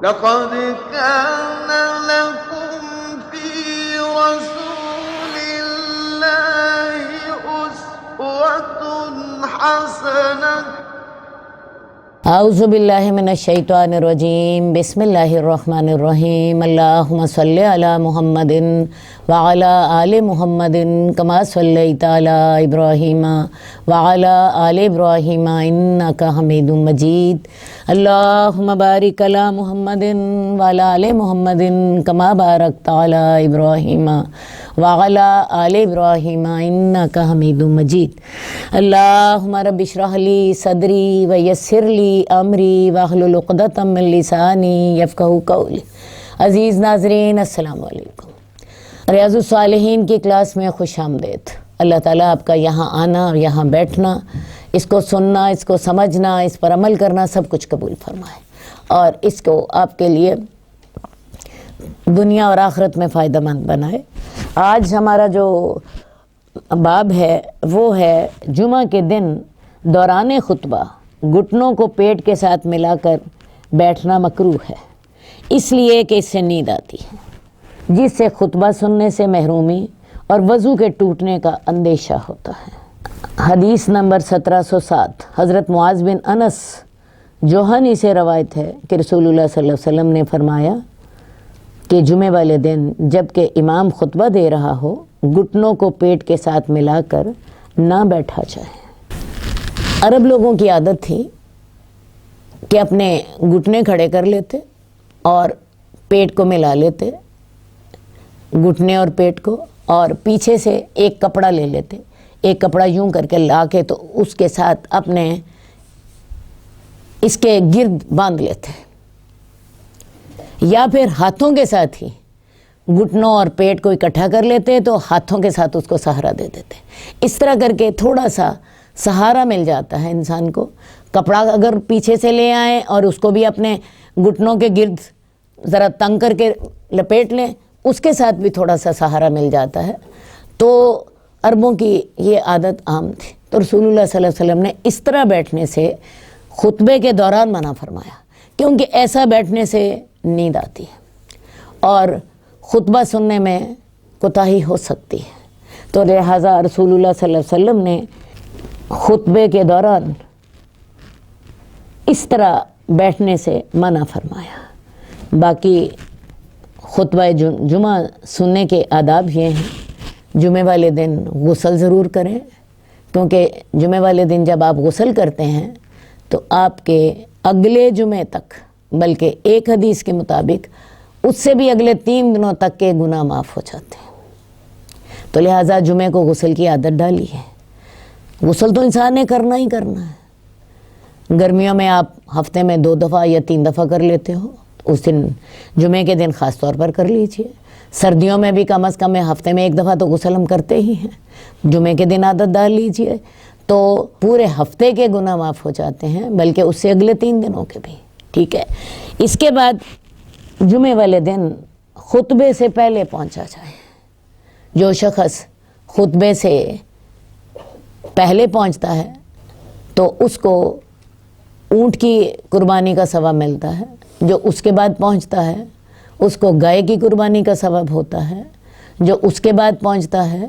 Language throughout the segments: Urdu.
لقد كان لكم في رسول الله أسوة حسنة اعوذ باللہ من الشیطان الرجیم بسم اللہ الرحمن الرحیم اللہم صلی علی محمد وعلی آل محمد کما صلیت علی ابراہیم وعلی آل ابراہیم انک حمید مجید اللہم بارک علی محمد وعلی آل محمد کما بارکت علی ابراہیم وعلی آل ابراہیم انک حمید مجید اللہم رب اشرح لی صدری ویسر لی امری واحلل عقدۃ من لسانی یفقہوا قولی۔ عزیز ناظرین السلام علیکم، ریاض الصالحین کی کلاس میں خوش آمدید۔ اللہ تعالیٰ آپ کا یہاں آنا، یہاں بیٹھنا، اس کو سننا، اس کو سمجھنا، اس پر عمل کرنا سب کچھ قبول فرمائے اور اس کو آپ کے لیے دنیا اور آخرت میں فائدہ مند بنائے۔ آج ہمارا جو باب ہے وہ ہے جمعہ کے دن دوران خطبہ گھٹنوں کو پیٹ کے ساتھ ملا کر بیٹھنا مکروہ ہے، اس لیے کہ اس سے نیند آتی ہے، جس سے خطبہ سننے سے محرومی اور وضو کے ٹوٹنے کا اندیشہ ہوتا ہے۔ حدیث نمبر 1707 حضرت معاذ بن انس جوہنی سے روایت ہے کہ رسول اللہ صلی اللہ علیہ وسلم نے فرمایا کہ جمعے والے دن جب کہ امام خطبہ دے رہا ہو گھٹنوں کو پیٹ کے ساتھ ملا کر نہ بیٹھا جائے۔ عرب لوگوں کی عادت تھی کہ اپنے گھٹنے کھڑے کر لیتے اور پیٹ کو ملا لیتے، گھٹنے اور پیٹ کو، اور پیچھے سے ایک کپڑا لے لیتے، ایک کپڑا یوں کر کے لا کے تو اس کے ساتھ اپنے اس کے گرد باندھ لیتے، یا پھر ہاتھوں کے ساتھ ہی گھٹنوں اور پیٹ کو اکٹھا کر لیتے تو ہاتھوں کے ساتھ اس کو سہارا دے دیتے۔ اس طرح کر کے تھوڑا سا سہارا مل جاتا ہے انسان کو۔ کپڑا اگر پیچھے سے لے آئیں اور اس کو بھی اپنے گھٹنوں کے گرد ذرا تنگ کر کے لپیٹ لیں، اس کے ساتھ بھی تھوڑا سا سہارا مل جاتا ہے۔ تو عربوں کی یہ عادت عام تھی، تو رسول اللہ صلی اللہ علیہ وسلم نے اس طرح بیٹھنے سے خطبے کے دوران منع فرمایا، کیونکہ ایسا بیٹھنے سے نیند آتی ہے اور خطبہ سننے میں کوتاہی ہو سکتی ہے۔ تو لہٰذا رسول اللہ صلی اللہ علیہ وسلم نے خطبے کے دوران اس طرح بیٹھنے سے منع فرمایا۔ باقی خطبہ جمعہ سننے کے آداب یہ ہیں، جمعے والے دن غسل ضرور کریں، کیونکہ جمعے والے دن جب آپ غسل کرتے ہیں تو آپ کے اگلے جمعے تک، بلکہ ایک حدیث کے مطابق اس سے بھی اگلے 3 دنوں تک کے گناہ معاف ہو جاتے ہیں۔ تو لہٰذا جمعے کو غسل کی عادت ڈالی ہے۔ غسل تو انسان نے کرنا ہی کرنا ہے۔ گرمیوں میں آپ ہفتے میں 2 دفعہ یا 3 دفعہ کر لیتے ہو، اس دن جمعے کے دن خاص طور پر کر لیجئے۔ سردیوں میں بھی کم از کم ہفتے میں 1 دفعہ تو غسل ہم کرتے ہی ہیں، جمعے کے دن عادت ڈال لیجئے تو پورے ہفتے کے گناہ معاف ہو جاتے ہیں، بلکہ اس سے اگلے 3 دنوں کے بھی، ٹھیک ہے۔ اس کے بعد جمعے والے دن خطبے سے پہلے پہنچا جائے۔ جو شخص خطبے سے پہلے پہنچتا ہے تو اس کو اونٹ کی قربانی کا ثواب ملتا ہے، جو اس کے بعد پہنچتا ہے اس کو گائے کی قربانی کا ثواب ہوتا ہے، جو اس کے بعد پہنچتا ہے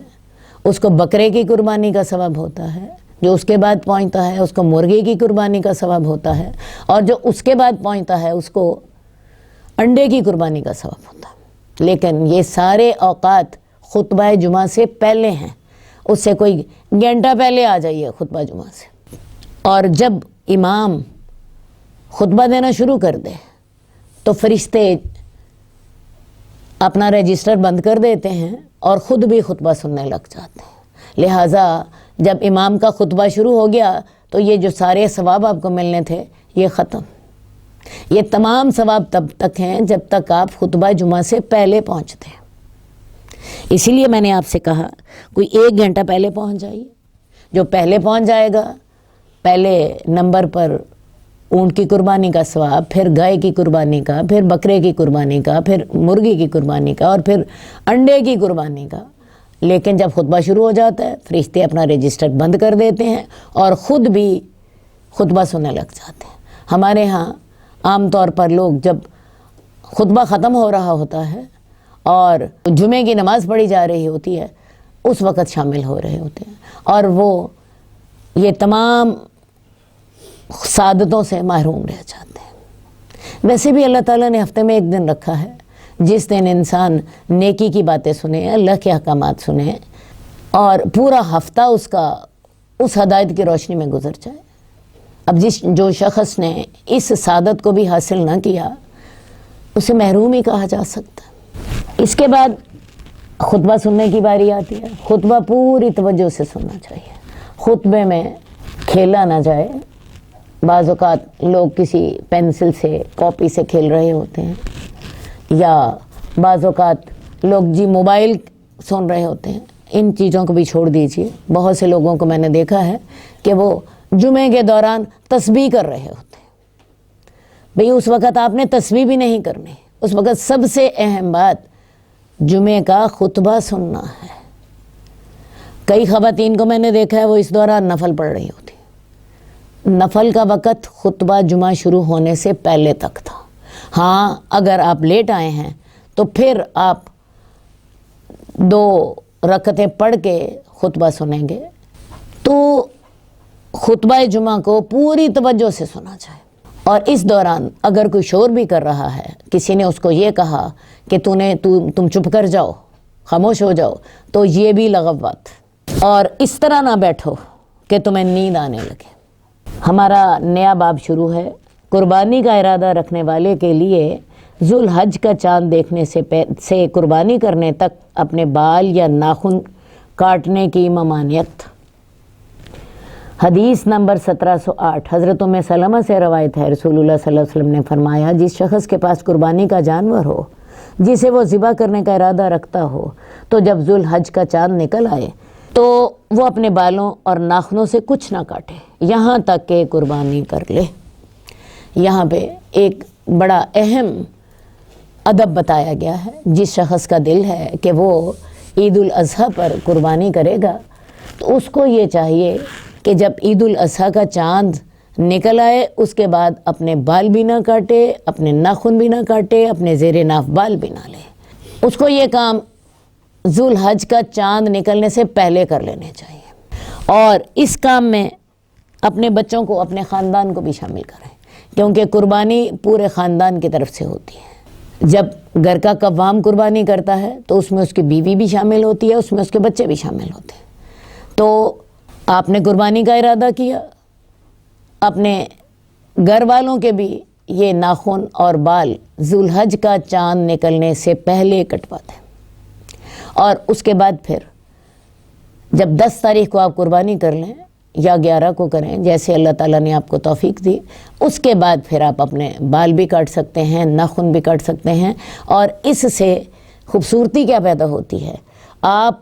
اس کو بکرے کی قربانی کا ثواب ہوتا ہے، جو اس کے بعد پہنچتا ہے اس کو مرغی کی قربانی کا ثواب ہوتا ہے، اور جو اس کے بعد پہنچتا ہے اس کو انڈے کی قربانی کا ثواب ہوتا ہے۔ لیکن یہ سارے اوقات خطبہ جمعہ سے پہلے ہیں، اس سے کوئی گھنٹہ پہلے آ جائیے خطبہ جمعہ سے، اور جب امام خطبہ دینا شروع کر دے تو فرشتے اپنا رجسٹر بند کر دیتے ہیں اور خود بھی خطبہ سننے لگ جاتے ہیں۔ لہٰذا جب امام کا خطبہ شروع ہو گیا تو یہ جو سارے ثواب آپ کو ملنے تھے یہ ختم۔ یہ تمام ثواب تب تک ہیں جب تک آپ خطبہ جمعہ سے پہلے پہنچتے ہیں۔ اسی لیے میں نے آپ سے کہا کوئی 1 گھنٹہ پہلے پہنچ جائیے۔ جو پہلے پہنچ جائے گا پہلے نمبر پر اونٹ کی قربانی کا ثواب، پھر گائے کی قربانی کا، پھر بکرے کی قربانی کا، پھر مرغی کی قربانی کا، اور پھر انڈے کی قربانی کا۔ لیکن جب خطبہ شروع ہو جاتا ہے فرشتے اپنا رجسٹر بند کر دیتے ہیں اور خود بھی خطبہ سننے لگ جاتے ہیں۔ ہمارے ہاں عام طور پر لوگ جب خطبہ ختم ہو رہا ہوتا ہے اور جمعے کی نماز پڑھی جا رہی ہوتی ہے اس وقت شامل ہو رہے ہوتے ہیں، اور وہ یہ تمام سعادتوں سے محروم رہ جاتے ہیں۔ ویسے بھی اللہ تعالیٰ نے ہفتے میں ایک دن رکھا ہے جس دن انسان نیکی کی باتیں سنے، اللہ کے احکامات سنے اور پورا ہفتہ اس ہدایت کی روشنی میں گزر جائے۔ اب جو شخص نے اس سعادت کو بھی حاصل نہ کیا اسے محروم ہی کہا جا سکتا ہے۔ اس کے بعد خطبہ سننے کی باری آتی ہے۔ خطبہ پوری توجہ سے سننا چاہیے، خطبے میں کھیلا نہ جائے۔ بعض اوقات لوگ کسی پینسل سے کاپی سے کھیل رہے ہوتے ہیں، یا بعض اوقات لوگ موبائل سن رہے ہوتے ہیں۔ ان چیزوں کو بھی چھوڑ دیجیے۔ بہت سے لوگوں کو میں نے دیکھا ہے کہ وہ جمعے کے دوران تسبیح کر رہے ہوتے ہیں۔ بھئی اس وقت آپ نے تسبیح بھی نہیں کرنی، اس وقت سب سے اہم بات جمعے کا خطبہ سننا ہے۔ کئی خواتین کو میں نے دیکھا ہے وہ اس دوران نفل پڑھ رہی ہوتی۔ نفل کا وقت خطبہ جمعہ شروع ہونے سے پہلے تک تھا۔ ہاں اگر آپ لیٹ آئے ہیں تو پھر آپ 2 رکعتیں پڑھ کے خطبہ سنیں گے، تو خطبہ جمعہ کو پوری توجہ سے سنا جائے۔ اور اس دوران اگر کوئی شور بھی کر رہا ہے، کسی نے اس کو یہ کہا کہ تم چپ کر جاؤ، خاموش ہو جاؤ، تو یہ بھی لغو بات۔ اور اس طرح نہ بیٹھو کہ تمہیں نیند آنے لگے۔ ہمارا نیا باب شروع ہے۔ قربانی کا ارادہ رکھنے والے کے لیے ذوالحج کا چاند دیکھنے سے قربانی کرنے تک اپنے بال یا ناخن کاٹنے کی ممانعت۔ حدیث نمبر 1708 حضرت ام سلمہ سے روایت ہے، رسول اللہ صلی اللہ علیہ وسلم نے فرمایا، جس شخص کے پاس قربانی کا جانور ہو جسے وہ ذبح کرنے کا ارادہ رکھتا ہو، تو جب ذوالحج کا چاند نکل آئے تو وہ اپنے بالوں اور ناخنوں سے کچھ نہ کاٹے یہاں تک کہ قربانی کر لے۔ یہاں پہ ایک بڑا اہم ادب بتایا گیا ہے۔ جس شخص کا دل ہے کہ وہ عید الاضحیٰ پر قربانی کرے گا تو اس کو یہ چاہیے کہ جب عید الاضحیٰ کا چاند نکل آئے اس کے بعد اپنے بال بھی نہ کاٹے، اپنے ناخن بھی نہ کاٹے، اپنے زیر ناف بال بھی نہ لے۔ اس کو یہ کام ذوالحج کا چاند نکلنے سے پہلے کر لینے چاہیے، اور اس کام میں اپنے بچوں کو، اپنے خاندان کو بھی شامل کریں، کیونکہ قربانی پورے خاندان کی طرف سے ہوتی ہے۔ جب گھر کا قوام قربانی کرتا ہے تو اس میں اس کی بیوی بھی شامل ہوتی ہے، اس میں اس کے بچے بھی شامل ہوتے ہیں۔ تو آپ نے قربانی کا ارادہ کیا، اپنے گھر والوں کے بھی یہ ناخن اور بال ذوالحج کا چاند نکلنے سے پہلے کٹوا دیں، اور اس کے بعد پھر جب 10 تاریخ کو آپ قربانی کر لیں یا 11 کو کریں، جیسے اللہ تعالیٰ نے آپ کو توفیق دی، اس کے بعد پھر آپ اپنے بال بھی کاٹ سکتے ہیں، ناخن بھی کاٹ سکتے ہیں۔ اور اس سے خوبصورتی کیا پیدا ہوتی ہے، آپ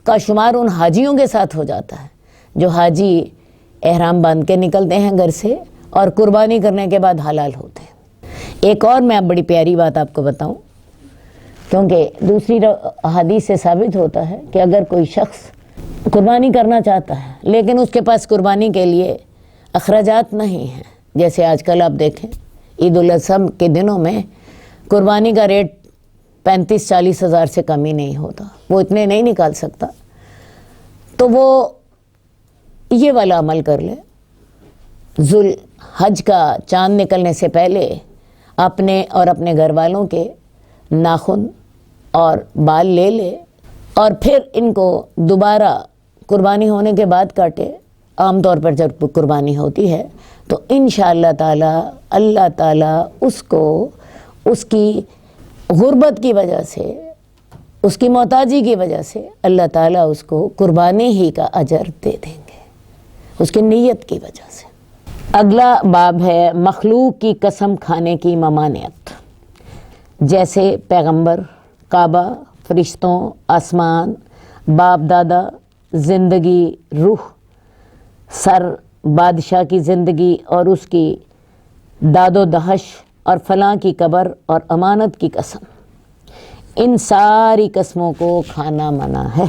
کا شمار ان حاجیوں کے ساتھ ہو جاتا ہے جو حاجی احرام باندھ کے نکلتے ہیں گھر سے اور قربانی کرنے کے بعد حلال ہوتے ہیں۔ ایک اور میں بڑی پیاری بات آپ کو بتاؤں، کیونکہ دوسری حدیث سے ثابت ہوتا ہے کہ اگر کوئی شخص قربانی کرنا چاہتا ہے لیکن اس کے پاس قربانی کے لیے اخراجات نہیں ہیں، جیسے آج کل آپ دیکھیں عید الاضحیٰ کے دنوں میں قربانی کا ریٹ 35-40 ہزار سے کم ہی نہیں ہوتا، وہ اتنے نہیں نکال سکتا، تو وہ یہ والا عمل کر لے، ذوالحج کا چاند نکلنے سے پہلے اپنے اور اپنے گھر والوں کے ناخن اور بال لے لے، اور پھر ان کو دوبارہ قربانی ہونے کے بعد کاٹے۔ عام طور پر جب قربانی ہوتی ہے تو انشاءاللہ تعالی اللہ تعالیٰ اس کو اس کی غربت کی وجہ سے، اس کی محتاجی کی وجہ سے اللہ تعالیٰ اس کو قربانی ہی کا اجر دے دیں گے، اس کی نیت کی وجہ سے۔ اگلا باب ہے مخلوق کی قسم کھانے کی ممانعت، جیسے پیغمبر، کعبہ، فرشتوں، آسمان، باپ دادا، زندگی، روح، سر، بادشاہ کی زندگی اور اس کی داد و دہش، اور فلاں کی قبر اور امانت کی قسم۔ ان ساری قسموں کو کھانا منع ہے،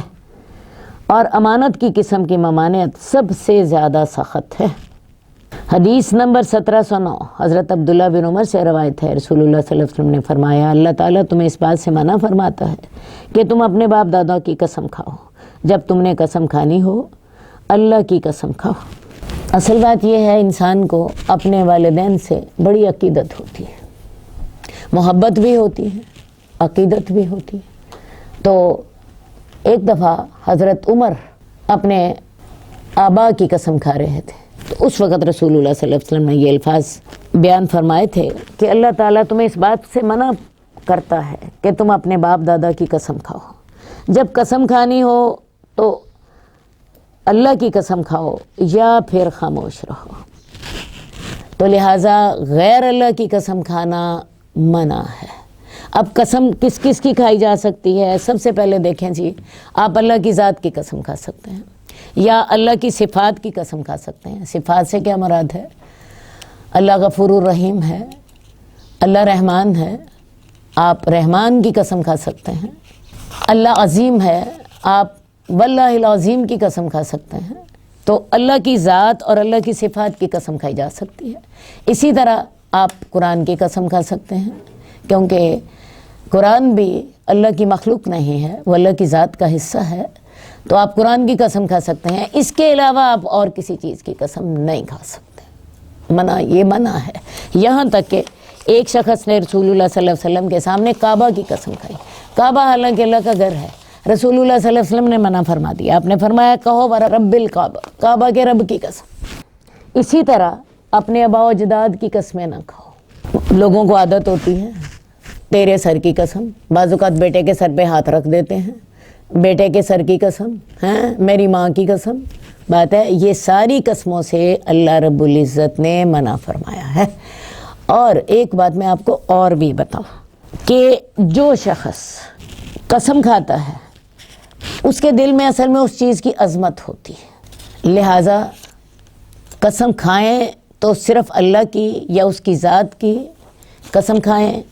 اور امانت کی قسم کی ممانعت سب سے زیادہ سخت ہے۔ حدیث نمبر 1709 حضرت عبداللہ بن عمر سے روایت ہے، رسول اللہ صلی اللہ علیہ وسلم نے فرمایا اللہ تعالیٰ تمہیں اس بات سے منع فرماتا ہے کہ تم اپنے باپ دادا کی قسم کھاؤ، جب تم نے قسم کھانی ہو اللہ کی قسم کھاؤ۔ اصل بات یہ ہے انسان کو اپنے والدین سے بڑی عقیدت ہوتی ہے، محبت بھی ہوتی ہے، عقیدت بھی ہوتی ہے۔ تو ایک دفعہ حضرت عمر اپنے آبا کی قسم کھا رہے تھے، تو اس وقت رسول اللہ صلی اللہ علیہ وسلم نے یہ الفاظ بیان فرمائے تھے کہ اللہ تعالیٰ تمہیں اس بات سے منع کرتا ہے کہ تم اپنے باپ دادا کی قسم کھاؤ، جب قسم کھانی ہو تو اللہ کی قسم کھاؤ یا پھر خاموش رہو۔ تو لہٰذا غیر اللہ کی قسم کھانا منع ہے۔ اب قسم کس کس کی کھائی جا سکتی ہے؟ سب سے پہلے دیکھیں جی، آپ اللہ کی ذات کی قسم کھا سکتے ہیں یا اللہ کی صفات کی قسم کھا سکتے ہیں۔ صفات سے کیا مراد ہے؟ اللہ غفور الرحیم ہے، اللہ رحمان ہے، آپ رحمان کی قسم کھا سکتے ہیں۔ اللہ عظیم ہے، آپ واللہ العظیم کی قسم کھا سکتے ہیں۔ تو اللہ کی ذات اور اللہ کی صفات کی قسم کھائی جا سکتی ہے۔ اسی طرح آپ قرآن کی قسم کھا سکتے ہیں، کیونکہ قرآن بھی اللہ کی مخلوق نہیں ہے، وہ اللہ کی ذات کا حصہ ہے، تو آپ قرآن کی قسم کھا سکتے ہیں۔ اس کے علاوہ آپ اور کسی چیز کی قسم نہیں کھا سکتے، منع، یہ منع ہے۔ یہاں تک کہ ایک شخص نے رسول اللہ صلی اللہ علیہ وسلم کے سامنے کعبہ کی قسم کھائی۔ کعبہ حالانکہ اللہ کا گھر ہے، رسول اللہ صلی اللہ علیہ وسلم نے منع فرما دیا۔ آپ نے فرمایا کہو رب الکعبہ، کعبہ کے رب کی قسم۔ اسی طرح اپنے آباء و اجداد کی قسمیں نہ کھاؤ۔ لوگوں کو عادت ہوتی ہے تیرے سر کی قسم، بعض اوقات بیٹے کے سر پہ ہاتھ رکھ دیتے ہیں، بیٹے کے سر کی قسم ہے، میری ماں کی قسم۔ بات ہے یہ ساری قسموں سے اللہ رب العزت نے منع فرمایا ہے۔ اور ایک بات میں آپ کو اور بھی بتاؤں کہ جو شخص قسم کھاتا ہے اس کے دل میں اصل میں اس چیز کی عظمت ہوتی ہے، لہٰذا قسم کھائیں تو صرف اللہ کی یا اس کی ذات کی قسم کھائیں،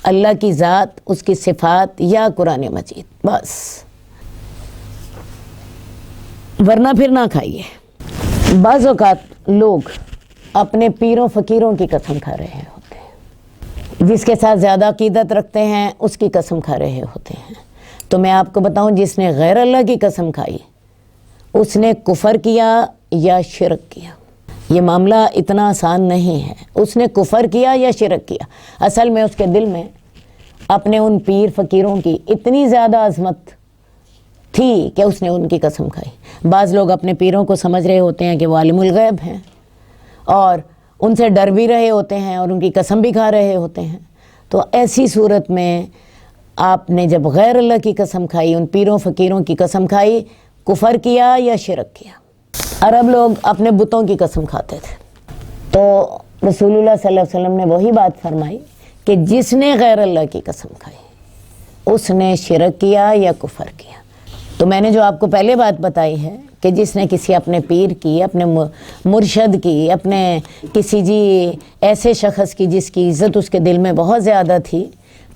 اللہ کی ذات، اس کی صفات یا قرآن مجید، بس، ورنہ پھر نہ کھائیے۔ بعض اوقات لوگ اپنے پیروں فقیروں کی قسم کھا رہے ہوتے ہیں، جس کے ساتھ زیادہ عقیدت رکھتے ہیں اس کی قسم کھا رہے ہوتے ہیں۔ تو میں آپ کو بتاؤں جس نے غیر اللہ کی قسم کھائی اس نے کفر کیا یا شرک کیا۔ یہ معاملہ اتنا آسان نہیں ہے، اس نے کفر کیا یا شرک کیا۔ اصل میں اس کے دل میں اپنے ان پیر فقیروں کی اتنی زیادہ عظمت تھی کہ اس نے ان کی قسم کھائی۔ بعض لوگ اپنے پیروں کو سمجھ رہے ہوتے ہیں کہ وہ عالم الغیب ہیں اور ان سے ڈر بھی رہے ہوتے ہیں اور ان کی قسم بھی کھا رہے ہوتے ہیں۔ تو ایسی صورت میں آپ نے جب غیر اللہ کی قسم کھائی، ان پیروں فقیروں کی قسم کھائی، کفر کیا یا شرک کیا۔ عرب لوگ اپنے بتوں کی قسم کھاتے تھے، تو رسول اللہ صلی اللہ علیہ وسلم نے وہی بات فرمائی کہ جس نے غیر اللہ کی قسم کھائی اس نے شرک کیا یا کفر کیا۔ تو میں نے جو آپ کو پہلے بات بتائی ہے کہ جس نے کسی اپنے پیر کی، اپنے مرشد کی، اپنے کسی جی ایسے شخص کی جس کی عزت اس کے دل میں بہت زیادہ تھی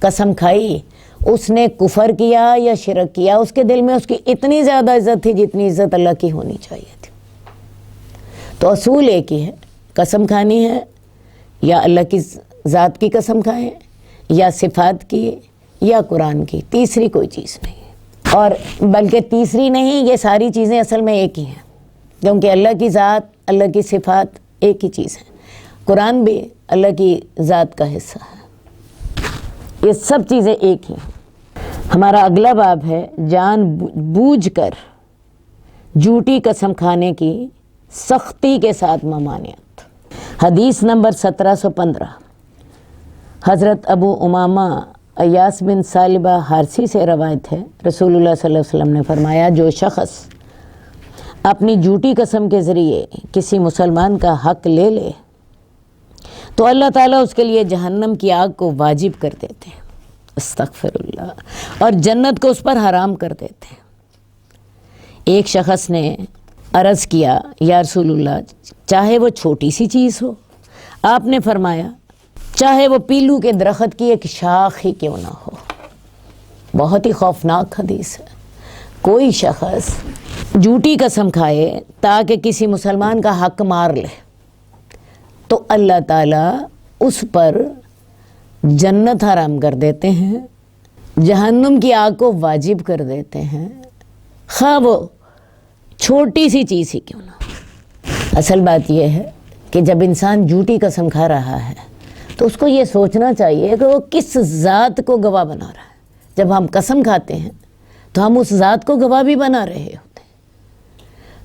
قسم کھائی، اس نے کفر کیا یا شرک کیا۔ اس کے دل میں اس کی اتنی زیادہ عزت تھی جتنی عزت اللہ کی ہونی چاہیے تھی۔ تو اصول ایک ہی ہے، قسم کھانی ہے یا اللہ کی ذات کی قسم کھائیں یا صفات کی یا قرآن کی، تیسری کوئی چیز نہیں ہے۔ اور بلکہ تیسری نہیں، یہ ساری چیزیں اصل میں ایک ہی ہیں، کیونکہ اللہ کی ذات، اللہ کی صفات ایک ہی چیز ہے۔ قرآن بھی اللہ کی ذات کا حصہ ہے، یہ سب چیزیں ایک ہی ہیں۔ ہمارا اگلا باب ہے جان بوجھ کر جھوٹی قسم کھانے کی سختی کے ساتھ ممانعت۔ حدیث نمبر 1715 حضرت ابو امامہ ایاس بن ثعلبہ حارثی سے روایت ہے، رسول اللہ صلی اللہ علیہ وسلم نے فرمایا جو شخص اپنی جھوٹی قسم کے ذریعے کسی مسلمان کا حق لے لے تو اللہ تعالیٰ اس کے لیے جہنم کی آگ کو واجب کر دیتے ہیں، استغفر اللہ، اور جنت کو اس پر حرام کر دیتے ہیں۔ ایک شخص نے عرض کیا یا رسول اللہ چاہے وہ چھوٹی سی چیز ہو، آپ نے فرمایا چاہے وہ پیلو کے درخت کی ایک شاخ ہی کیوں نہ ہو۔ بہت ہی خوفناک حدیث ہے۔ کوئی شخص جھوٹی قسم کھائے تاکہ کسی مسلمان کا حق مار لے، تو اللہ تعالیٰ اس پر جنت حرام کر دیتے ہیں، جہنم کی آگ کو واجب کر دیتے ہیں، خواہ وہ چھوٹی سی چیز ہی کیوں نہ۔ اصل بات یہ ہے کہ جب انسان جھوٹی قسم کھا رہا ہے تو اس کو یہ سوچنا چاہیے کہ وہ کس ذات کو گواہ بنا رہا ہے۔ جب ہم قسم کھاتے ہیں تو ہم اس ذات کو گواہ بھی بنا رہے ہوتے ہیں،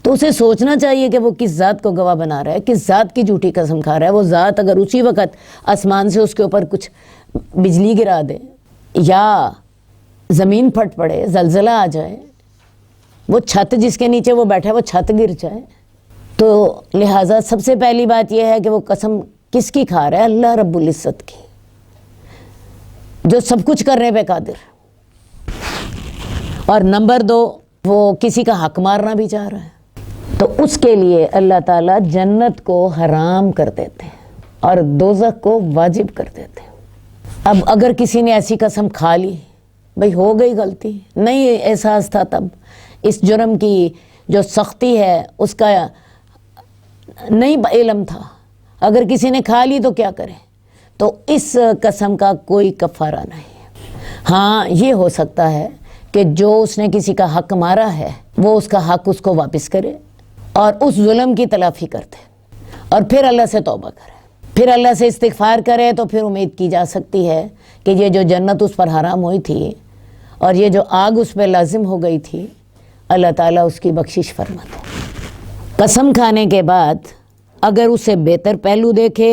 تو اسے سوچنا چاہیے کہ وہ کس ذات کو گواہ بنا رہا ہے، کس ذات کی جھوٹی قسم کھا رہا ہے۔ وہ ذات اگر اسی وقت آسمان سے اس کے اوپر کچھ بجلی گرا دے یا زمین پھٹ پڑے، زلزلہ آ جائے، وہ چھت جس کے نیچے وہ بیٹھا ہے وہ چھت گر جائے، تو لہٰذا سب سے پہلی بات یہ ہے کہ وہ قسم کس کی کھا رہا ہے؟ اللہ رب العزت کی، جو سب کچھ کرنے پہ قادر۔ اور نمبر 2، وہ کسی کا حق مارنا بھی چاہ رہا ہے، تو اس کے لیے اللہ تعالیٰ جنت کو حرام کر دیتے ہیں اور دوزخ کو واجب کر دیتے ہیں۔ اب اگر کسی نے ایسی قسم کھا لی، بھئی ہو گئی غلطی، نہیں احساس تھا تب، اس جرم کی جو سختی ہے اس کا نہیں علم تھا، اگر کسی نے کھا لی تو کیا کرے؟ تو اس قسم کا کوئی کفارہ نہیں ہے۔ ہاں یہ ہو سکتا ہے کہ جو اس نے کسی کا حق مارا ہے وہ اس کا حق اس کو واپس کرے اور اس ظلم کی تلافی کرتے اور پھر اللہ سے توبہ کرے، پھر اللہ سے استغفار کرے، تو پھر امید کی جا سکتی ہے کہ یہ جو جنت اس پر حرام ہوئی تھی اور یہ جو آگ اس پہ لازم ہو گئی تھی، اللہ تعالیٰ اس کی بخشش فرماتا ہے۔ قسم کھانے کے بعد اگر اسے بہتر پہلو دیکھے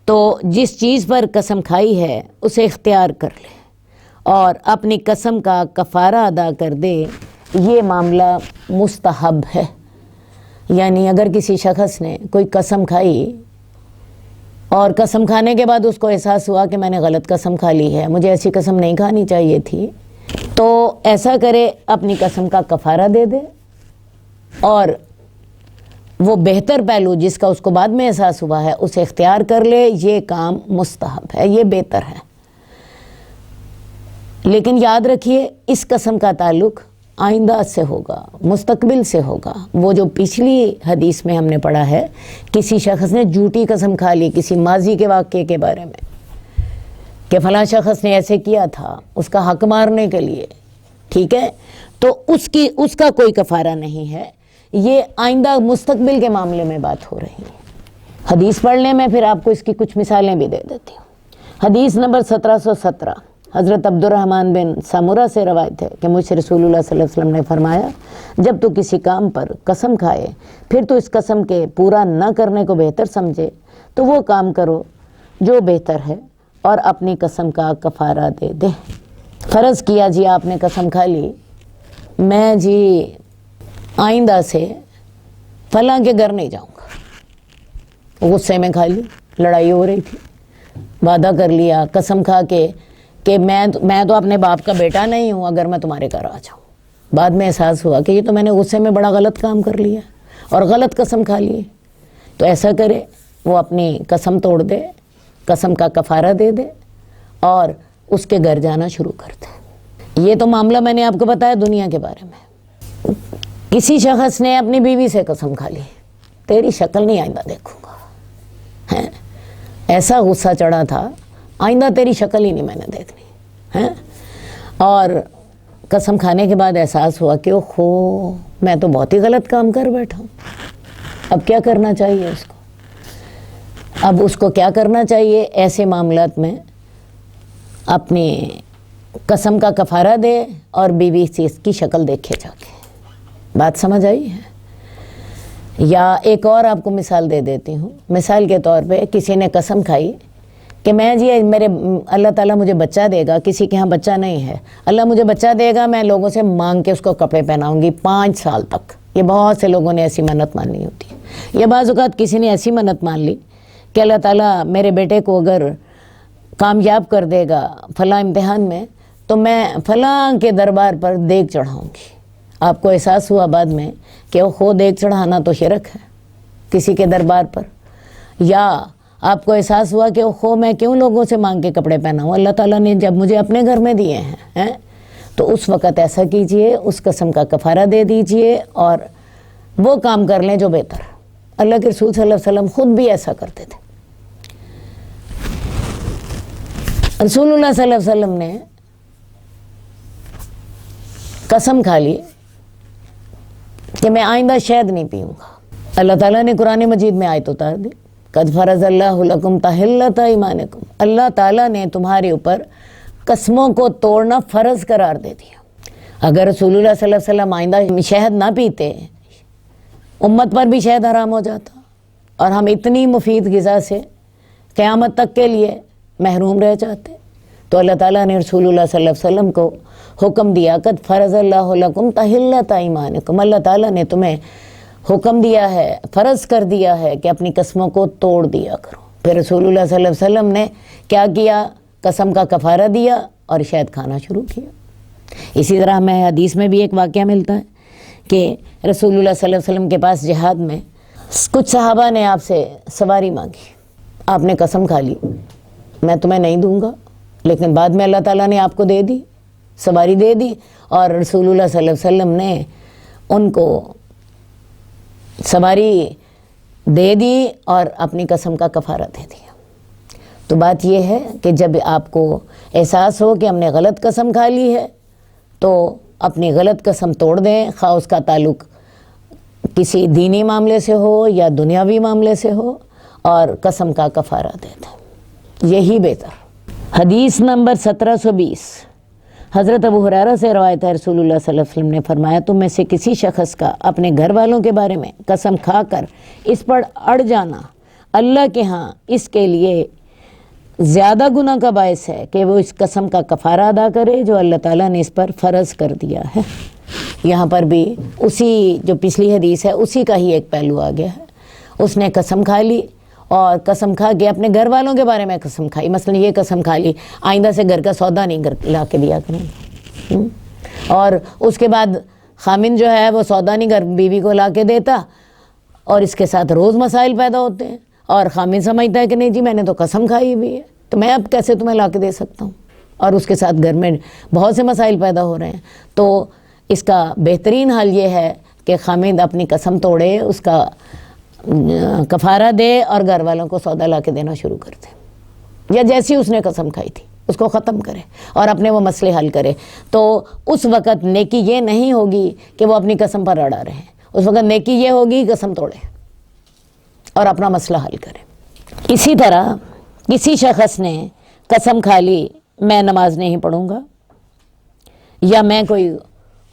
تو جس چیز پر قسم کھائی ہے اسے اختیار کر لے اور اپنی قسم کا کفارہ ادا کر دے، یہ معاملہ مستحب ہے۔ یعنی اگر کسی شخص نے کوئی قسم کھائی اور قسم کھانے کے بعد اس کو احساس ہوا کہ میں نے غلط قسم کھا لی ہے، مجھے ایسی قسم نہیں کھانی چاہیے تھی، تو ایسا کرے، اپنی قسم کا کفارہ دے دے اور وہ بہتر پہلو جس کا اس کو بعد میں احساس ہوا ہے اسے اختیار کر لے۔ یہ کام مستحب ہے، یہ بہتر ہے۔ لیکن یاد رکھیے اس قسم کا تعلق آئندہ سے ہوگا، مستقبل سے ہوگا۔ وہ جو پچھلی حدیث میں ہم نے پڑھا ہے، کسی شخص نے جھوٹی قسم کھا لی کسی ماضی کے واقعے کے بارے میں کہ فلاں شخص نے ایسے کیا تھا اس کا حق مارنے کے لیے، ٹھیک ہے، تو اس کا کوئی کفارہ نہیں ہے۔ یہ آئندہ مستقبل کے معاملے میں بات ہو رہی ہے۔ حدیث پڑھ لیں، میں پھر آپ کو اس کی کچھ مثالیں بھی دے دیتی ہوں۔ حدیث نمبر 1717 حضرت عبد الرحمن بن سمرہ سے روایت ہے کہ مجھ سے رسول اللہ صلی اللہ علیہ وسلم نے فرمایا، جب تو کسی کام پر قسم کھائے پھر تو اس قسم کے پورا نہ کرنے کو بہتر سمجھے تو وہ کام کرو جو بہتر ہے اور اپنی قسم کا کفارہ دے دے۔ فرض کیا جی آپ نے قسم کھا لی، میں جی آئندہ سے فلاں کے گھر نہیں جاؤں گا، غصے میں کھا لی، لڑائی ہو رہی تھی، وعدہ کر لیا قسم کھا کے کہ میں تو اپنے باپ کا بیٹا نہیں ہوں اگر میں تمہارے گھر آ جاؤں، بعد میں احساس ہوا کہ یہ تو میں نے غصے میں بڑا غلط کام کر لیا اور غلط قسم کھا لی، تو ایسا کرے وہ اپنی قسم توڑ دے، قسم کا کفارہ دے دے اور اس کے گھر جانا شروع کر دے۔ یہ تو معاملہ میں نے آپ کو بتایا دنیا کے بارے میں۔ کسی شخص نے اپنی بیوی سے قسم کھا لی، تیری شکل نہیں آئندہ دیکھوں گا، ایسا غصہ چڑھا تھا آئندہ تیری شکل ہی نہیں میں نے دیکھنی ہے، اور قسم کھانے کے بعد احساس ہوا کہ اوہو میں تو بہت ہی غلط کام کر بیٹھا ہوں۔ اب کیا کرنا چاہیے اس کو؟ اب اس کو کیا کرنا چاہیے؟ ایسے معاملات میں اپنی قسم کا کفارہ دے اور بیوی سے اس کی شکل دیکھے جا کے۔ بات سمجھ آئی ہے؟ یا ایک اور آپ کو مثال دے دیتی ہوں۔ مثال کے طور پہ کسی نے قسم کھائی کہ میں جی اللہ تعالیٰ مجھے بچہ دے گا، کسی کے ہاں بچہ نہیں ہے، اللہ مجھے بچہ دے گا، میں لوگوں سے مانگ کے اس کو کپڑے پہناؤں گی 5 سال تک۔ یہ بہت سے لوگوں نے ایسی منت مانی ہوتی ہے۔ یا بعض اوقات کسی نے ایسی منت مان لی کہ اللہ تعالیٰ میرے بیٹے کو اگر کامیاب کر دے گا فلاں امتحان میں تو میں فلاں کے دربار پر دیگ چڑھاؤں گی۔ آپ کو احساس ہوا بعد میں کہ وہ خود دیگ چڑھانا تو شرک ہے کسی کے دربار پر، یا آپ کو احساس ہوا کہ میں کیوں لوگوں سے مانگ کے کپڑے پہناؤں، اللہ تعالیٰ نے جب مجھے اپنے گھر میں دیے ہیں، تو اس وقت ایسا کیجئے، اس قسم کا کفارہ دے دیجئے اور وہ کام کر لیں جو بہتر۔ اللہ کے رسول صلی اللہ علیہ وسلم خود بھی ایسا کرتے تھے. رسول اللہ صلی اللہ علیہ وسلم نے قسم کھا لی کہ میں آئندہ شہد نہیں پیوں گا. اللہ تعالیٰ نے قرآن مجید میں آیت اتار دی، قد فرض اللہ لکم تحلۃ ایمانکم، اللہ تعالیٰ نے تمہارے اوپر قسموں کو توڑنا فرض قرار دے دیا. اگر رسول اللہ صلی اللہ علیہ وسلم آئندہ شہد نہ پیتے، امت پر بھی شہد حرام ہو جاتا اور ہم اتنی مفید غذا سے قیامت تک کے لیے محروم رہ جاتے. تو اللہ تعالیٰ نے رسول اللہ صلی اللہ علیہ وسلم کو حکم دیا، قد فرض اللہ لکم تحلۃ ایمانکم، اللہ تعالیٰ نے تمہیں حکم دیا ہے، فرض کر دیا ہے کہ اپنی قسموں کو توڑ دیا کرو. پھر رسول اللہ صلی اللہ علیہ وسلم نے کیا کیا؟ قسم کا کفارہ دیا اور شہد کھانا شروع کیا. اسی طرح ہمیں حدیث میں بھی ایک واقعہ ملتا ہے کہ رسول اللہ صلی اللہ علیہ وسلم کے پاس جہاد میں کچھ صحابہ نے آپ سے سواری مانگی. آپ نے قسم کھا لی میں تمہیں نہیں دوں گا، لیکن بعد میں اللہ تعالیٰ نے آپ کو دے دی، سواری دے دی، اور رسول اللہ صلی اللہ علیہ وسلم نے ان کو سواری دے دی اور اپنی قسم کا کفارہ دے دیا. تو بات یہ ہے کہ جب آپ کو احساس ہو کہ ہم نے غلط قسم کھا لی ہے تو اپنی غلط قسم توڑ دیں، خواہ اس کا تعلق کسی دینی معاملے سے ہو یا دنیاوی معاملے سے ہو، اور قسم کا کفارہ دے دیں، یہی بہتر. حدیث نمبر 1720 حضرت ابو ہریرہ سے روایت ہے، رسول اللہ صلی اللہ علیہ وسلم نے فرمایا، تم میں سے کسی شخص کا اپنے گھر والوں کے بارے میں قسم کھا کر اس پر اڑ جانا اللہ کے ہاں اس کے لیے زیادہ گناہ کا باعث ہے کہ وہ اس قسم کا کفارہ ادا کرے جو اللہ تعالیٰ نے اس پر فرض کر دیا ہے. یہاں پر بھی اسی جو پچھلی حدیث ہے اسی کا ہی ایک پہلو آ گیا ہے. اس نے قسم کھا لی اور قسم کھا کے اپنے گھر والوں کے بارے میں قسم کھائی. مثلا یہ قسم کھا لی آئندہ سے گھر کا سودا نہیں لا کے دیا کریں، اور اس کے بعد خامن جو ہے وہ سودا نہیں گھر بیوی کو لا کے دیتا، اور اس کے ساتھ روز مسائل پیدا ہوتے ہیں، اور خامن سمجھتا ہے کہ نہیں جی میں نے تو قسم کھائی ہوئی ہے تو میں اب کیسے تمہیں لا کے دے سکتا ہوں، اور اس کے ساتھ گھر میں بہت سے مسائل پیدا ہو رہے ہیں. تو اس کا بہترین حل یہ ہے کہ خامن اپنی قسم توڑے، اس کا کفارہ دے اور گھر والوں کو سودا لا کے دینا شروع کر دے، یا جیسی اس نے قسم کھائی تھی اس کو ختم کرے اور اپنے وہ مسئلے حل کرے. تو اس وقت نیکی یہ نہیں ہوگی کہ وہ اپنی قسم پر اڑا رہے ہیں، اس وقت نیکی یہ ہوگی قسم توڑے اور اپنا مسئلہ حل کرے. اسی طرح کسی شخص نے قسم کھا لی میں نماز نہیں پڑھوں گا یا میں کوئی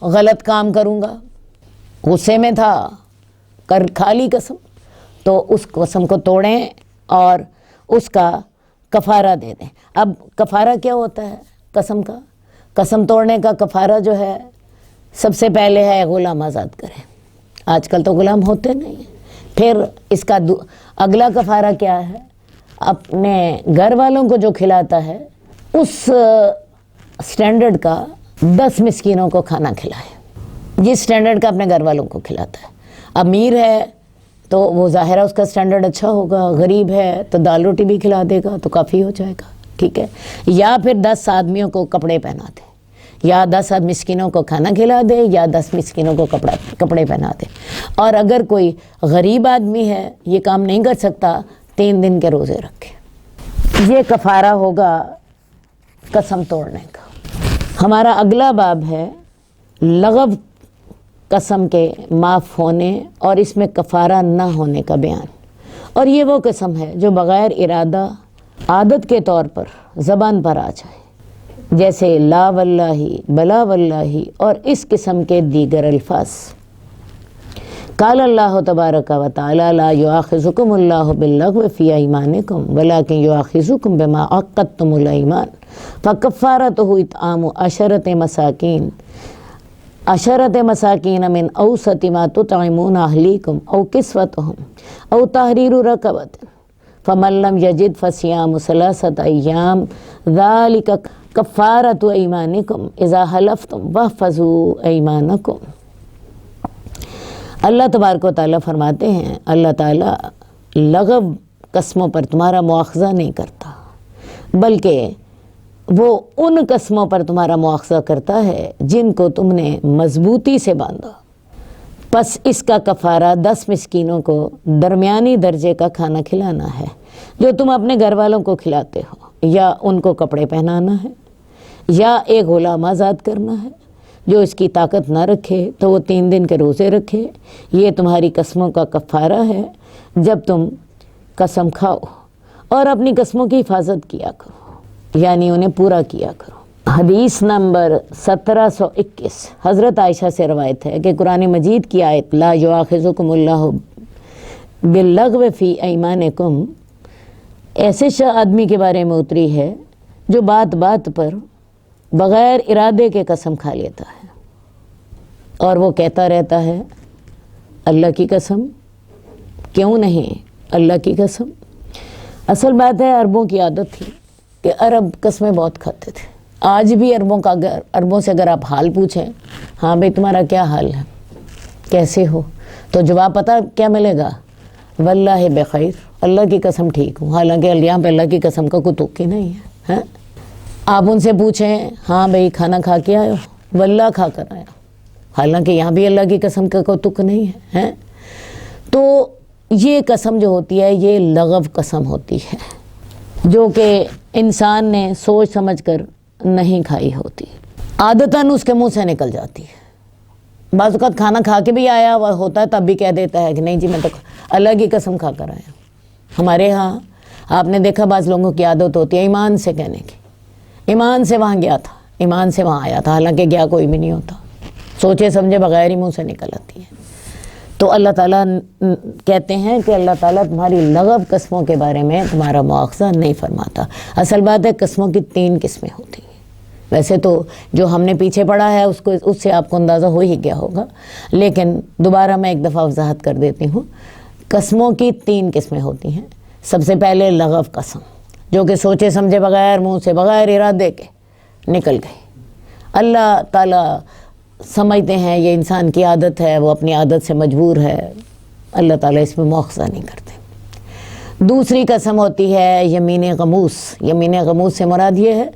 غلط کام کروں گا، غصے میں تھا کھا لی قسم، تو اس قسم کو توڑیں اور اس کا کفارہ دے دیں. اب کفارہ کیا ہوتا ہے قسم کا؟ قسم توڑنے کا کفارہ جو ہے سب سے پہلے ہے غلام آزاد کریں. آج کل تو غلام ہوتے نہیں ہیں. پھر اس کا اگلا کفارہ کیا ہے؟ اپنے گھر والوں کو جو کھلاتا ہے اس سٹینڈرڈ کا 10 مسکینوں کو کھانا کھلائے، جس سٹینڈرڈ کا اپنے گھر والوں کو کھلاتا ہے. امیر ہے تو وہ ظاہرہ اس کا سٹینڈرڈ اچھا ہوگا، غریب ہے تو دال روٹی بھی کھلا دے گا تو کافی ہو جائے گا، ٹھیک ہے. یا پھر 10 آدمیوں کو کپڑے پہنا دے، یا 10 مسکینوں کو کھانا کھلا دے، یا 10 مسکینوں کو کپڑے پہنا دے. اور اگر کوئی غریب آدمی ہے یہ کام نہیں کر سکتا 3 دن کے روزے رکھے. یہ کفارہ ہوگا قسم توڑنے کا. ہمارا اگلا باب ہے لغو قسم کے معاف ہونے اور اس میں کفارہ نہ ہونے کا بیان. اور یہ وہ قسم ہے جو بغیر ارادہ عادت کے طور پر زبان پر آ جائے، جیسے لا واللہ، بلا واللہ اور اس قسم کے دیگر الفاظ. قال اللہ تبارک و تعالی لا یؤاخذکم اللہ باللغو فی ایمانکم ولکن یؤاخذکم بما عقدتم الایمان فکفارتہ اطعام 10 مساکین من اوسط ما تطعمون اہلیکم او کسوتہم او تحریر رقبۃ فمن لم یجد فصیام 3 ایام ذلک کفارۃ ایمانکم اذا حلفتم واحفظوا ایمانکم. اللہ تبارک و تعالیٰ فرماتے ہیں اللہ تعالیٰ لغو قسموں پر تمہارا مواخذہ نہیں کرتا، بلکہ وہ ان قسموں پر تمہارا مواخذہ کرتا ہے جن کو تم نے مضبوطی سے باندھا پس اس کا کفارہ 10 مسکینوں کو درمیانی درجے کا کھانا کھلانا ہے جو تم اپنے گھر والوں کو کھلاتے ہو، یا ان کو کپڑے پہنانا ہے، یا ایک غلام آزاد کرنا ہے۔ جو اس کی طاقت نہ رکھے تو وہ 3 دن کے روزے رکھے۔ یہ تمہاری قسموں کا کفارہ ہے جب تم قسم کھاؤ، اور اپنی قسموں کی حفاظت کیا کرو، یعنی انہیں پورا کیا کرو۔ حدیث نمبر 1721 حضرت عائشہ سے روایت ہے کہ قرآن مجید کی آیت لا یؤاخذکم اللہ باللغو فی ایمانکم ایسے آدمی کے بارے میں اتری ہے جو بات بات پر بغیر ارادے کے قسم کھا لیتا ہے اور وہ کہتا رہتا ہے اللہ کی قسم، کیوں نہیں اللہ کی قسم۔ اصل بات ہے عربوں کی عادت تھی کہ عرب قسمیں بہت کھاتے تھے۔ آج بھی عربوں سے اگر آپ حال پوچھیں، ہاں بھئی تمہارا کیا حال ہے، کیسے ہو، تو جواب پتہ کیا ملے گا؟ واللہ بخیر، اللہ کی قسم ٹھیک ہوں، حالانکہ یہاں پہ اللہ کی قسم کا کوئی توقع نہیں ہے۔ آپ ان سے پوچھیں ہاں بھئی کھانا کھا کے آئے ہو، واللہ کھا کر آیا، حالانکہ یہاں بھی اللہ کی قسم کا کوئی تک نہیں ہے۔ تو یہ قسم جو ہوتی ہے یہ لغو قسم ہوتی ہے جو کہ انسان نے سوچ سمجھ کر نہیں کھائی ہوتی، عادتاً اس کے منہ سے نکل جاتی ہے۔ بعض اوقات کھانا کھا کے بھی آیا ہوا ہوتا ہے تب بھی کہہ دیتا ہے کہ نہیں جی میں تو اللہ کی قسم کھا کر آیا۔ ہمارے ہاں آپ نے دیکھا بعض لوگوں کی عادت ہوتی ہے ایمان سے کہنے کی، ایمان سے وہاں گیا تھا، ایمان سے وہاں آیا تھا، حالانکہ گیا کوئی بھی نہیں ہوتا، سوچے سمجھے بغیر ہی منہ سے نکل آتی ہے۔ تو اللہ تعالیٰ کہتے ہیں کہ اللہ تعالیٰ تمہاری لغو قسموں کے بارے میں تمہارا مواخذہ نہیں فرماتا۔ اصل بات ہے قسموں کی 3 قسمیں ہوتی ہیں، ویسے تو جو ہم نے پیچھے پڑھا ہے اس سے آپ کو اندازہ ہو ہی گیا ہوگا، لیکن دوبارہ میں ایک دفعہ وضاحت کر دیتی ہوں۔ قسموں کی 3 قسمیں ہوتی ہیں۔ سب سے پہلے لغو قسم جو کہ سوچے سمجھے بغیر منہ سے بغیر ارادے کے نکل گئی، اللہ تعالیٰ سمجھتے ہیں یہ انسان کی عادت ہے، وہ اپنی عادت سے مجبور ہے، اللہ تعالیٰ اس میں مواخذہ نہیں کرتے۔ دوسری قسم ہوتی ہے یمین غموس۔ یمین غموس سے مراد یہ ہے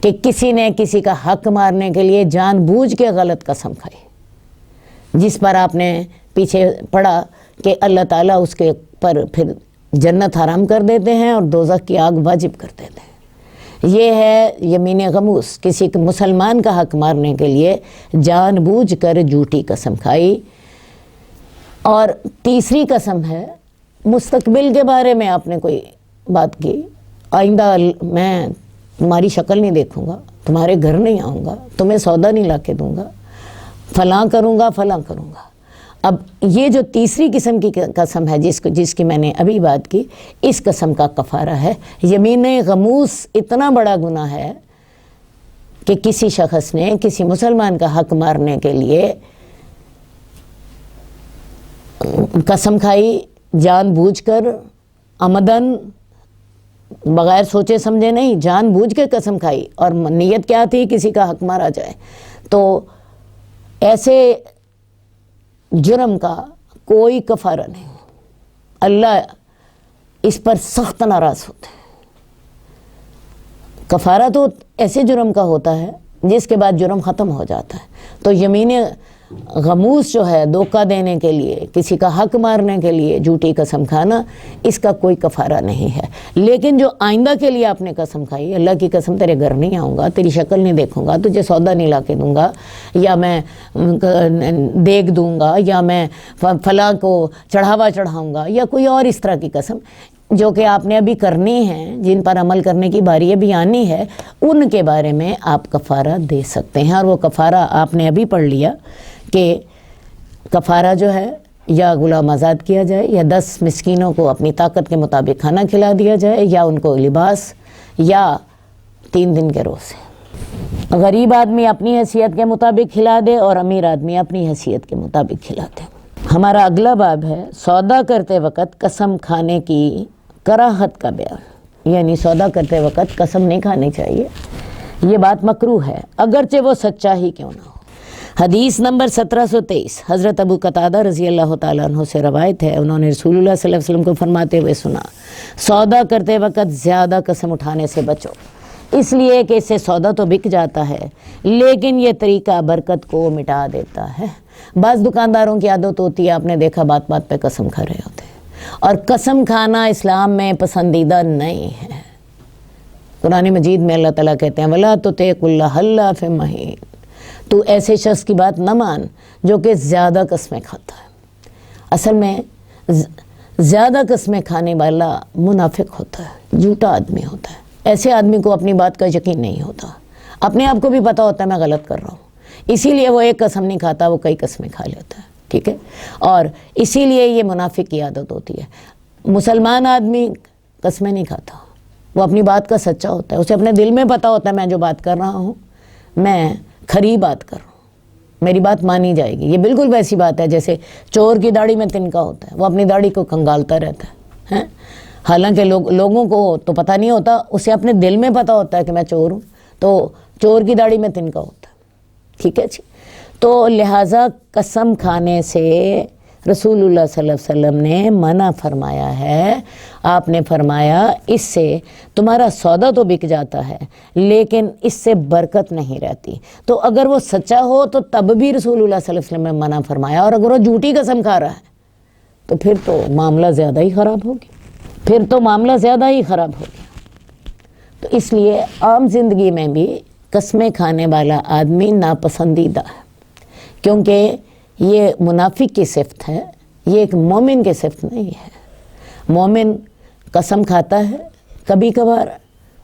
کہ کسی نے کسی کا حق مارنے کے لیے جان بوجھ کے غلط قسم کھائی، جس پر آپ نے پیچھے پڑھا کہ اللہ تعالیٰ اس کے پر پھر جنت حرام کر دیتے ہیں اور دوزخ کی آگ واجب کر دیتے ہیں۔ یہ ہے یمین غموس، کسی مسلمان کا حق مارنے کے لیے جان بوجھ کر جھوٹی قسم کھائی۔ اور تیسری قسم ہے مستقبل کے بارے میں آپ نے کوئی بات کی، آئندہ میں تمہاری شکل نہیں دیکھوں گا، تمہارے گھر نہیں آؤں گا، تمہیں سودا نہیں لا کے دوں گا، فلاں کروں گا فلاں کروں گا۔ اب یہ جو تیسری قسم کی قسم ہے جس کی میں نے ابھی بات کی، اس قسم کا کفارہ ہے یمین غموس۔ اتنا بڑا گناہ ہے کہ کسی شخص نے کسی مسلمان کا حق مارنے کے لیے قسم کھائی، جان بوجھ کر، عمدن، بغیر سوچے سمجھے نہیں، جان بوجھ کے قسم کھائی، اور نیت کیا تھی کسی کا حق مارا جائے۔ تو ایسے جرم کا کوئی کفارہ نہیں، اللہ اس پر سخت ناراض ہوتے ہیں۔ کفارہ تو ایسے جرم کا ہوتا ہے جس کے بعد جرم ختم ہو جاتا ہے۔ تو یمین غموس جو ہے دھوکہ دینے کے لیے، کسی کا حق مارنے کے لیے جھوٹی قسم کھانا، اس کا کوئی کفارہ نہیں ہے۔ لیکن جو آئندہ کے لیے آپ نے قسم کھائی، اللہ کی قسم تیرے گھر نہیں آؤں گا، تیری شکل نہیں دیکھوں گا، تجھے سودا نہیں لا کے دوں گا، یا میں دیکھ دوں گا، یا میں فلاں کو چڑھاوا چڑھاؤں گا، یا کوئی اور اس طرح کی قسم جو کہ آپ نے ابھی کرنی ہے، جن پر عمل کرنے کی باری ابھی آنی ہے، ان کے بارے میں آپ کفارہ دے سکتے ہیں۔ اور وہ کفارہ آپ نے ابھی پڑھ لیا کہ کفارہ جو ہے یا غلام آزاد کیا جائے، یا 10 مسکینوں کو اپنی طاقت کے مطابق کھانا کھلا دیا جائے، یا ان کو لباس، یا 3 دن کے روزے۔ غریب آدمی اپنی حیثیت کے مطابق کھلا دے اور امیر آدمی اپنی حیثیت کے مطابق کھلا دے۔ ہمارا اگلا باب ہے سودا کرتے وقت قسم کھانے کی کراہت کا بیان، یعنی سودا کرتے وقت قسم نہیں کھانی چاہیے، یہ بات مکروہ ہے اگرچہ وہ سچا ہی کیوں نہ ہو۔ حدیث نمبر 1723 حضرت ابو قتادہ رضی اللہ تعالیٰ عنہ سے روایت ہے، انہوں نے رسول اللہ صلی اللہ علیہ وسلم کو فرماتے ہوئے سنا، سودا کرتے وقت زیادہ قسم اٹھانے سے بچو، اس لیے کہ اس سے سودا تو بک جاتا ہے لیکن یہ طریقہ برکت کو مٹا دیتا ہے۔ بعض دکانداروں کی عادت ہوتی ہے، آپ نے دیکھا بات بات پہ قسم کھا رہے ہوتے ہیں، اور قسم کھانا اسلام میں پسندیدہ نہیں ہے۔ قرآن مجید میں اللہ تعالیٰ کہتے ہیں وَلَا تُطِعْ كُلَّ حَلَّافٍ مَّهِينٍ، تو ایسے شخص کی بات نہ مان جو کہ زیادہ قسمیں کھاتا ہے۔ اصل میں زیادہ قسمیں کھانے والا منافق ہوتا ہے، جھوٹا آدمی ہوتا ہے۔ ایسے آدمی کو اپنی بات کا یقین نہیں ہوتا، اپنے آپ کو بھی پتہ ہوتا ہے میں غلط کر رہا ہوں، اسی لیے وہ ایک قسم نہیں کھاتا، وہ کئی قسمیں کھا لیتا ہے، ٹھیک ہے۔ اور اسی لیے یہ منافق کی عادت ہوتی ہے۔ مسلمان آدمی قسمیں نہیں کھاتا، وہ اپنی بات کا سچا ہوتا ہے، اسے اپنے دل میں پتہ ہوتا ہے میں جو بات کر رہا ہوں میں کھری بات کر رہا ہوں، میری بات مانی جائے گی۔ یہ بالکل ویسی بات ہے جیسے چور کی داڑھی میں تنکا ہوتا ہے، وہ اپنی داڑھی کو کنگالتا رہتا ہے، حالانکہ لوگوں کو تو پتہ نہیں ہوتا، اسے اپنے دل میں پتہ ہوتا ہے کہ میں چور ہوں، تو چور کی داڑھی میں تنکا ہوتا ہے، ٹھیک ہے جی۔ تو لہٰذا قسم کھانے سے رسول اللہ صلی اللہ علیہ وسلم نے منع فرمایا ہے۔ آپ نے فرمایا اس سے تمہارا سودا تو بک جاتا ہے لیکن اس سے برکت نہیں رہتی۔ تو اگر وہ سچا ہو تو تب بھی رسول اللہ صلی اللہ علیہ وسلم نے منع فرمایا، اور اگر وہ جھوٹی قسم کھا رہا ہے تو پھر تو معاملہ زیادہ ہی خراب ہو گیا، تو اس لیے عام زندگی میں بھی قسمیں کھانے والا آدمی ناپسندیدہ ہے، کیونکہ یہ منافق کی صفت ہے، یہ ایک مومن کی صفت نہیں ہے۔ مومن قسم کھاتا ہے کبھی کبھار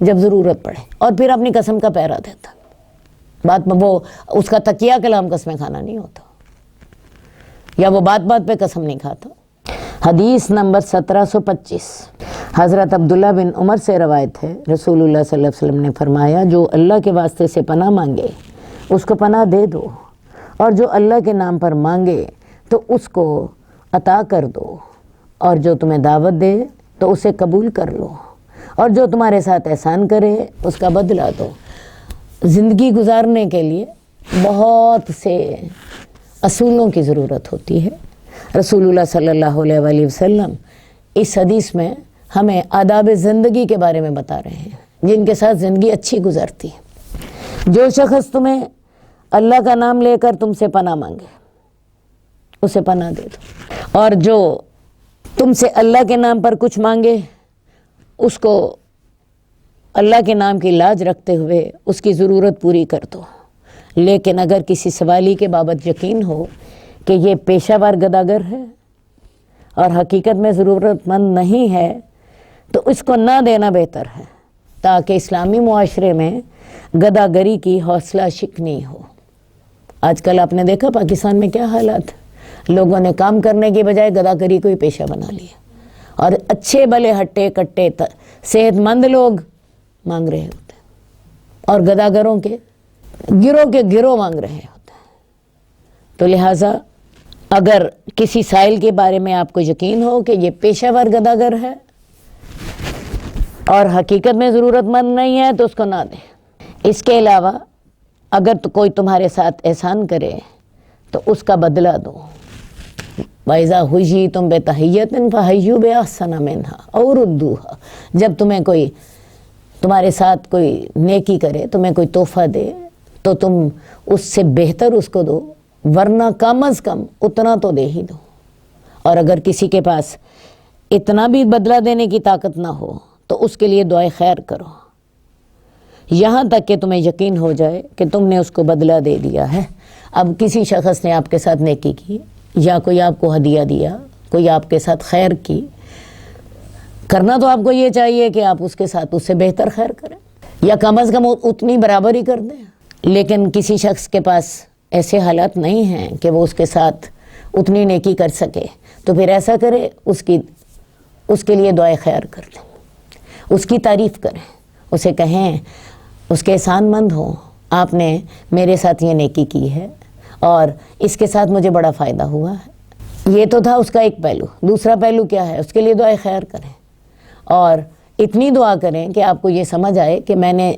جب ضرورت پڑے، اور پھر اپنی قسم کا پہرا دیتا، بات میں وہ اس کا تکیہ کلام قسمیں کھانا نہیں ہوتا، یا وہ بات بات پہ قسم نہیں کھاتا۔ حدیث نمبر 1725 حضرت عبداللہ بن عمر سے روایت ہے، رسول اللہ صلی اللہ علیہ وسلم نے فرمایا جو اللہ کے واسطے سے پناہ مانگے اس کو پناہ دے دو، اور جو اللہ کے نام پر مانگے تو اس کو عطا کر دو، اور جو تمہیں دعوت دے تو اسے قبول کر لو، اور جو تمہارے ساتھ احسان کرے اس کا بدلہ دو۔ زندگی گزارنے کے لیے بہت سے اصولوں کی ضرورت ہوتی ہے۔ رسول اللہ صلی اللہ علیہ وآلہ وسلم اس حدیث میں ہمیں آداب زندگی کے بارے میں بتا رہے ہیں جن کے ساتھ زندگی اچھی گزرتی ہے۔ جو شخص تمہیں اللہ کا نام لے کر تم سے پناہ مانگے اسے پناہ دے دو، اور جو تم سے اللہ کے نام پر کچھ مانگے اس کو اللہ کے نام کی لاج رکھتے ہوئے اس کی ضرورت پوری کر دو۔ لیکن اگر کسی سوالی کے بابت یقین ہو کہ یہ پیشہ ور گداگر ہے اور حقیقت میں ضرورت مند نہیں ہے تو اس کو نہ دینا بہتر ہے، تاکہ اسلامی معاشرے میں گداگری کی حوصلہ شکنی ہو۔ آج کل آپ نے دیکھا پاکستان میں کیا حالات، لوگوں نے کام کرنے کی بجائے گداگری کو ہی پیشہ بنا لیا، اور اچھے بھلے ہٹے کٹے صحت مند لوگ مانگ رہے ہوتے ہیں اور گداگروں کے گروہ مانگ رہے ہوتے ہیں۔ تو لہٰذا اگر کسی سائل کے بارے میں آپ کو یقین ہو کہ یہ پیشہ ور گداگر ہے اور حقیقت میں ضرورت مند نہیں ہے تو اس کو نہ دیں۔ اس کے علاوہ اگر تو کوئی تمہارے ساتھ احسان کرے تو اس کا بدلہ دو۔ وَإِذَا حُيِّيتُم بِتَحِيَّةٍ فَحَيُّوا بِأَحْسَنَ مِنْهَا أَوْ رُدُّوهَا، جب تمہیں کوئی تمہارے ساتھ کوئی نیکی کرے، تمہیں کوئی تحفہ دے تو تم اس سے بہتر اس کو دو، ورنہ کم از کم اتنا تو دے ہی دو۔ اور اگر کسی کے پاس اتنا بھی بدلہ دینے کی طاقت نہ ہو تو اس کے لیے دعائے خیر کرو، یہاں تک کہ تمہیں یقین ہو جائے کہ تم نے اس کو بدلہ دے دیا ہے۔ اب کسی شخص نے آپ کے ساتھ نیکی کی، یا کوئی آپ کو ہدیہ دیا، کوئی آپ کے ساتھ خیر کی، کرنا تو آپ کو یہ چاہیے کہ آپ اس کے ساتھ اس سے بہتر خیر کریں، یا کم از کم اتنی برابر ہی کر دیں۔ لیکن کسی شخص کے پاس ایسے حالات نہیں ہیں کہ وہ اس کے ساتھ اتنی نیکی کر سکے، تو پھر ایسا کرے اس کے لیے دعائے خیر کر دیں، اس کی تعریف کریں، اسے کہیں اس کے احسان مند ہوں، آپ نے میرے ساتھ یہ نیکی کی ہے اور اس کے ساتھ مجھے بڑا فائدہ ہوا ہے۔ یہ تو تھا اس کا ایک پہلو۔ دوسرا پہلو کیا ہے؟ اس کے لیے دعائے خیر کریں، اور اتنی دعا کریں کہ آپ کو یہ سمجھ آئے کہ میں نے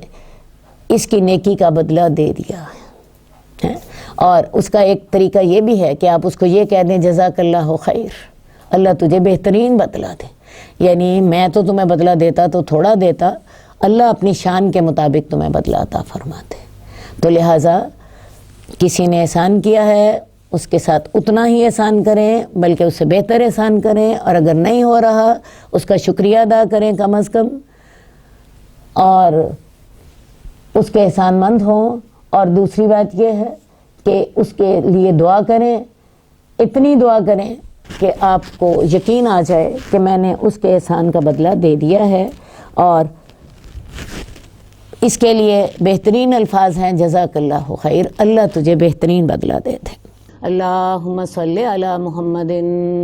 اس کی نیکی کا بدلہ دے دیا ہے۔ اور اس کا ایک طریقہ یہ بھی ہے کہ آپ اس کو یہ کہہ دیں جزاک اللہ خیر، اللہ تجھے بہترین بدلہ دے، یعنی میں تو تمہیں بدلہ دیتا تو تھوڑا دیتا، اللہ اپنی شان کے مطابق تمہیں بدلہ عطا فرماتے. تو لہٰذا کسی نے احسان کیا ہے اس کے ساتھ اتنا ہی احسان کریں، بلکہ اس سے بہتر احسان کریں، اور اگر نہیں ہو رہا اس کا شکریہ ادا کریں کم از کم، اور اس کے احسان مند ہوں. اور دوسری بات یہ ہے کہ اس کے لیے دعا کریں، اتنی دعا کریں کہ آپ کو یقین آ جائے کہ میں نے اس کے احسان کا بدلہ دے دیا ہے. اور اس کے لیے بہترین الفاظ ہیں جزاک اللہ خیر، اللہ تجھے بہترین بدلہ دے دے. اللہم صلی علی محمد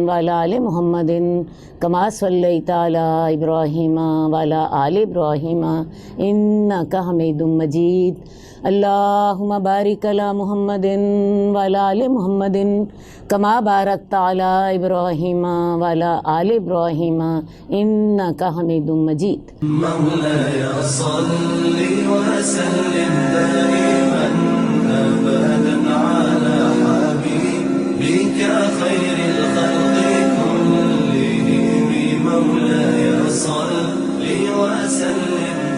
وعلی آل محمد کما صلیت علی ابراہیم وعلی آل ابراہیم انک حمید مجید. اللہم بارک علی محمد وعلی آل محمد کما بارکت علی ابراہیم وعلی آل ابراہیم انک حمید مجید. مولاي صل وسلم دائما ابدا على حبيبك خير الخلق كلهم. مولاي صل وسلم